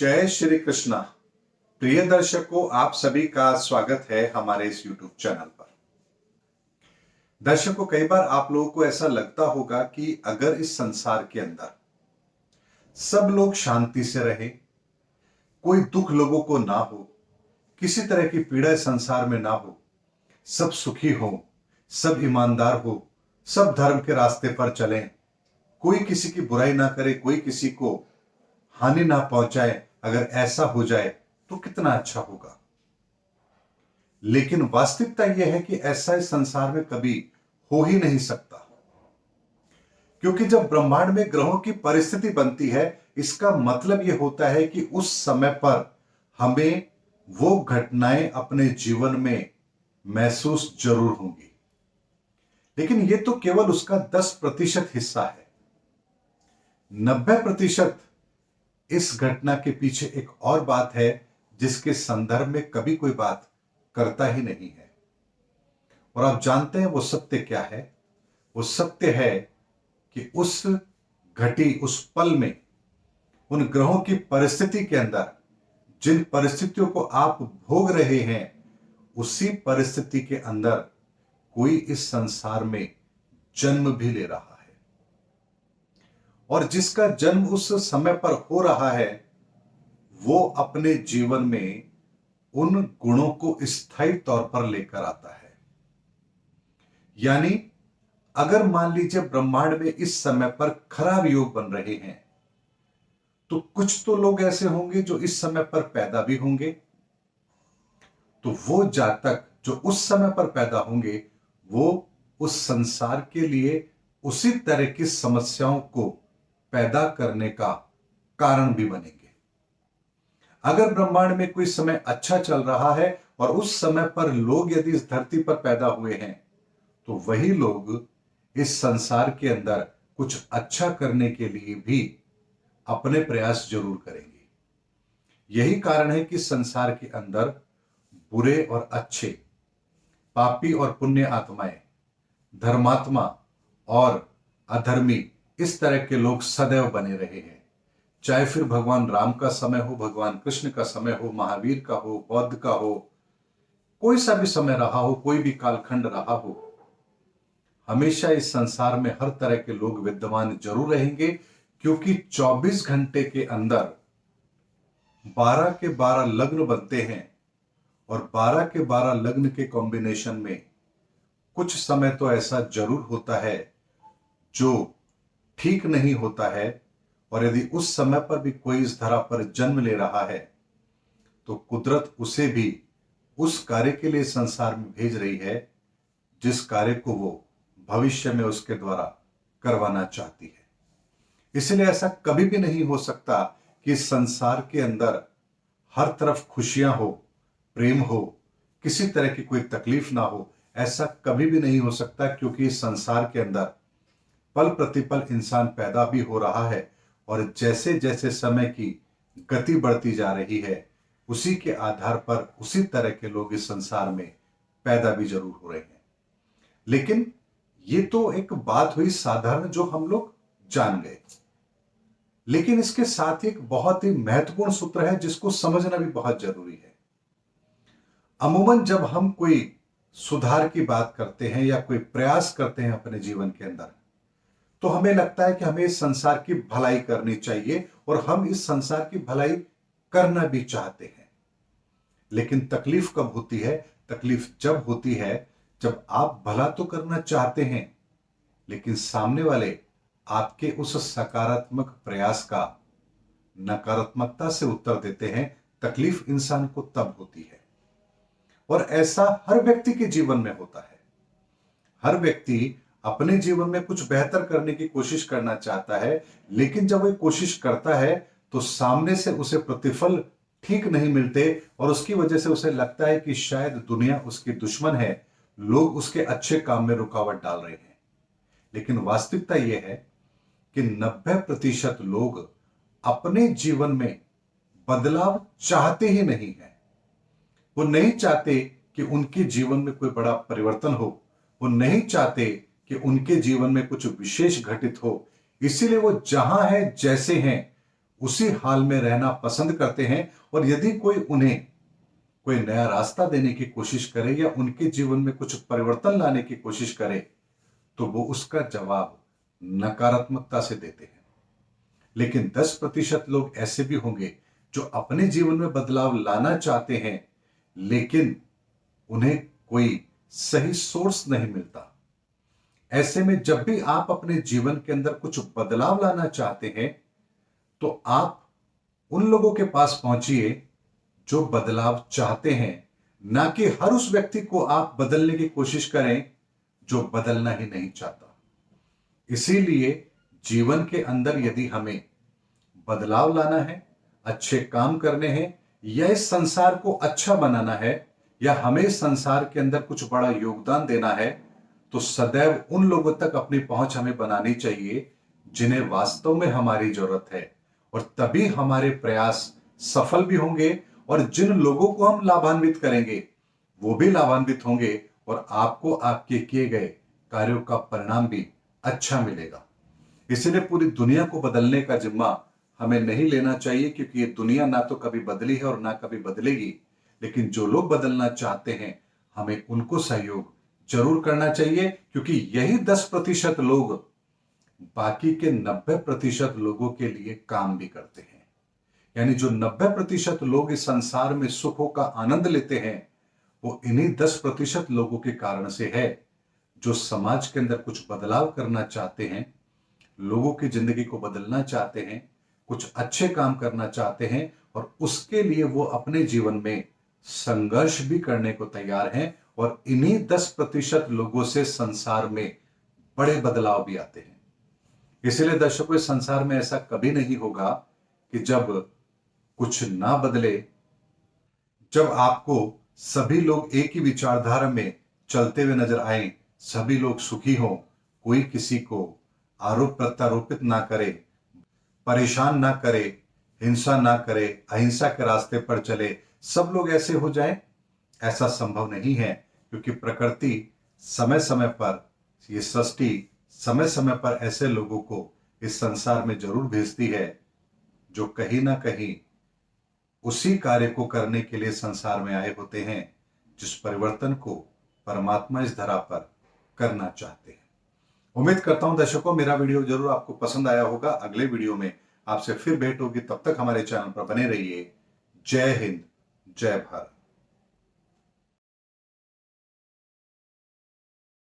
जय श्री कृष्णा। प्रिय दर्शकों, आप सभी का स्वागत है हमारे इस YouTube चैनल पर। दर्शकों, कई बार आप लोगों को ऐसा लगता होगा कि अगर इस संसार के अंदर सब लोग शांति से रहे, कोई दुख लोगों को ना हो, किसी तरह की पीड़ा इस संसार में ना हो, सब सुखी हो, सब ईमानदार हो, सब धर्म के रास्ते पर चलें, कोई किसी की बुराई ना करे, कोई किसी को हानि ना पहुंचाए, अगर ऐसा हो जाए तो कितना अच्छा होगा। लेकिन वास्तविकता यह है कि ऐसा इस संसार में कभी हो ही नहीं सकता, क्योंकि जब ब्रह्मांड में ग्रहों की परिस्थिति बनती है, इसका मतलब यह होता है कि उस समय पर हमें वो घटनाएं अपने जीवन में महसूस जरूर होंगी, लेकिन यह तो केवल उसका 10% हिस्सा है। 90% इस घटना के पीछे एक और बात है जिसके संदर्भ में कभी कोई बात करता ही नहीं है। और आप जानते हैं वो सत्य क्या है? वो सत्य है कि उस पल में उन ग्रहों की परिस्थिति के अंदर जिन परिस्थितियों को आप भोग रहे हैं, उसी परिस्थिति के अंदर कोई इस संसार में जन्म भी ले रहा है, और जिसका जन्म उस समय पर हो रहा है वो अपने जीवन में उन गुणों को स्थायी तौर पर लेकर आता है। यानी अगर मान लीजिए ब्रह्मांड में इस समय पर खराब योग बन रहे हैं, तो कुछ तो लोग ऐसे होंगे जो इस समय पर पैदा भी होंगे, तो वो जातक जो उस समय पर पैदा होंगे वो उस संसार के लिए उसी तरह की समस्याओं को पैदा करने का कारण भी बनेंगे। अगर ब्रह्मांड में कोई समय अच्छा चल रहा है और उस समय पर लोग यदि इस धरती पर पैदा हुए हैं, तो वही लोग इस संसार के अंदर कुछ अच्छा करने के लिए भी अपने प्रयास जरूर करेंगे। यही कारण है कि संसार के अंदर बुरे और अच्छे, पापी और पुण्य आत्माएं, धर्मात्मा और अधर्मी, इस तरह के लोग सदैव बने रहे हैं। चाहे फिर भगवान राम का समय हो, भगवान कृष्ण का समय हो, महावीर का हो, बौद्ध का हो, कोई सा भी समय रहा हो, कोई भी कालखंड रहा हो, हमेशा इस संसार में हर तरह के लोग विद्यमान जरूर रहेंगे, क्योंकि 24 घंटे के अंदर 12 के 12 लग्न बनते हैं, और 12 के 12 लग्न के कॉम्बिनेशन में कुछ समय तो ऐसा जरूर होता है जो ठीक नहीं होता है। और यदि उस समय पर भी कोई इस धरा पर जन्म ले रहा है, तो कुदरत उसे भी उस कार्य के लिए संसार में भेज रही है जिस कार्य को वो भविष्य में उसके द्वारा करवाना चाहती है। इसलिए ऐसा कभी भी नहीं हो सकता कि संसार के अंदर हर तरफ खुशियां हो, प्रेम हो, किसी तरह की कोई तकलीफ ना हो। ऐसा कभी भी नहीं हो सकता, क्योंकि इस संसार के अंदर पल प्रतिपल इंसान पैदा भी हो रहा है, और जैसे जैसे समय की गति बढ़ती जा रही है, उसी के आधार पर उसी तरह के लोग इस संसार में पैदा भी जरूर हो रहे हैं। लेकिन ये तो एक बात हुई साधारण जो हम लोग जान गए, लेकिन इसके साथ ही एक बहुत ही महत्वपूर्ण सूत्र है जिसको समझना भी बहुत जरूरी है। अमूमन जब हम कोई सुधार की बात करते हैं या कोई प्रयास करते हैं अपने जीवन के अंदर, तो हमें लगता है कि हमें इस संसार की भलाई करनी चाहिए, और हम इस संसार की भलाई करना भी चाहते हैं। लेकिन तकलीफ कब होती है? तकलीफ जब होती है जब आप भला तो करना चाहते हैं, लेकिन सामने वाले आपके उस सकारात्मक प्रयास का नकारात्मकता से उत्तर देते हैं। तकलीफ इंसान को तब होती है, और ऐसा हर व्यक्ति के जीवन में होता है। हर व्यक्ति अपने जीवन में कुछ बेहतर करने की कोशिश करना चाहता है, लेकिन जब वह कोशिश करता है तो सामने से उसे प्रतिफल ठीक नहीं मिलते, और उसकी वजह से उसे लगता है कि शायद दुनिया उसकी दुश्मन है, लोग उसके अच्छे काम में रुकावट डाल रहे हैं। लेकिन वास्तविकता यह है कि 90% लोग अपने जीवन में बदलाव चाहते ही नहीं है। वो नहीं चाहते कि उनके जीवन में कोई बड़ा परिवर्तन हो, वो नहीं चाहते कि उनके जीवन में कुछ विशेष घटित हो। इसीलिए वो जहां है, जैसे हैं, उसी हाल में रहना पसंद करते हैं। और यदि कोई उन्हें कोई नया रास्ता देने की कोशिश करे या उनके जीवन में कुछ परिवर्तन लाने की कोशिश करे तो वो उसका जवाब नकारात्मकता से देते हैं। लेकिन 10% लोग ऐसे भी होंगे जो अपने जीवन में बदलाव लाना चाहते हैं, लेकिन उन्हें कोई सही सोर्स नहीं मिलता। ऐसे में जब भी आप अपने जीवन के अंदर कुछ बदलाव लाना चाहते हैं तो आप उन लोगों के पास पहुंचिए जो बदलाव चाहते हैं, ना कि हर उस व्यक्ति को आप बदलने की कोशिश करें जो बदलना ही नहीं चाहता। इसीलिए जीवन के अंदर यदि हमें बदलाव लाना है, अच्छे काम करने हैं, या इस संसार को अच्छा बनाना है, या हमें संसार के अंदर कुछ बड़ा योगदान देना है, तो सदैव उन लोगों तक अपनी पहुंच हमें बनानी चाहिए जिन्हें वास्तव में हमारी जरूरत है। और तभी हमारे प्रयास सफल भी होंगे और जिन लोगों को हम लाभान्वित करेंगे वो भी लाभान्वित होंगे और आपको आपके किए गए कार्यों का परिणाम भी अच्छा मिलेगा। इसलिए पूरी दुनिया को बदलने का जिम्मा हमें नहीं लेना चाहिए, क्योंकि ये दुनिया ना तो कभी बदली है और ना कभी बदलेगी। लेकिन जो लोग बदलना चाहते हैं हमें उनको सहयोग जरूर करना चाहिए, क्योंकि यही 10% लोग बाकी के 90% लोगों के लिए काम भी करते हैं। यानी जो 90% लोग इस संसार में सुखों का आनंद लेते हैं वो इन्हीं 10% लोगों के कारण से है जो समाज के अंदर कुछ बदलाव करना चाहते हैं, लोगों की जिंदगी को बदलना चाहते हैं, कुछ अच्छे काम करना चाहते हैं और उसके लिए वो अपने जीवन में संघर्ष भी करने को तैयार हैं। और इन्हीं 10% लोगों से संसार में बड़े बदलाव भी आते हैं। इसलिए दर्शकों, इस संसार में ऐसा कभी नहीं होगा कि जब कुछ ना बदले, जब आपको सभी लोग एक ही विचारधारा में चलते हुए नजर आए, सभी लोग सुखी हों, कोई किसी को आरोप प्रत्यारोपित ना करे, परेशान ना करे, हिंसा ना करे, अहिंसा के रास्ते पर चले, सब लोग ऐसे हो जाएं, ऐसा संभव नहीं है। क्योंकि प्रकृति समय समय पर, ये सृष्टि समय समय पर ऐसे लोगों को इस संसार में जरूर भेजती है जो कहीं ना कहीं उसी कार्य को करने के लिए संसार में आए होते हैं जिस परिवर्तन को परमात्मा इस धरा पर करना चाहते हैं। उम्मीद करता हूं दर्शकों मेरा वीडियो जरूर आपको पसंद आया होगा। अगले वीडियो में आपसे फिर भेंट होगी, तब तक हमारे चैनल पर बने रहिए। जय हिंद, जय भारत।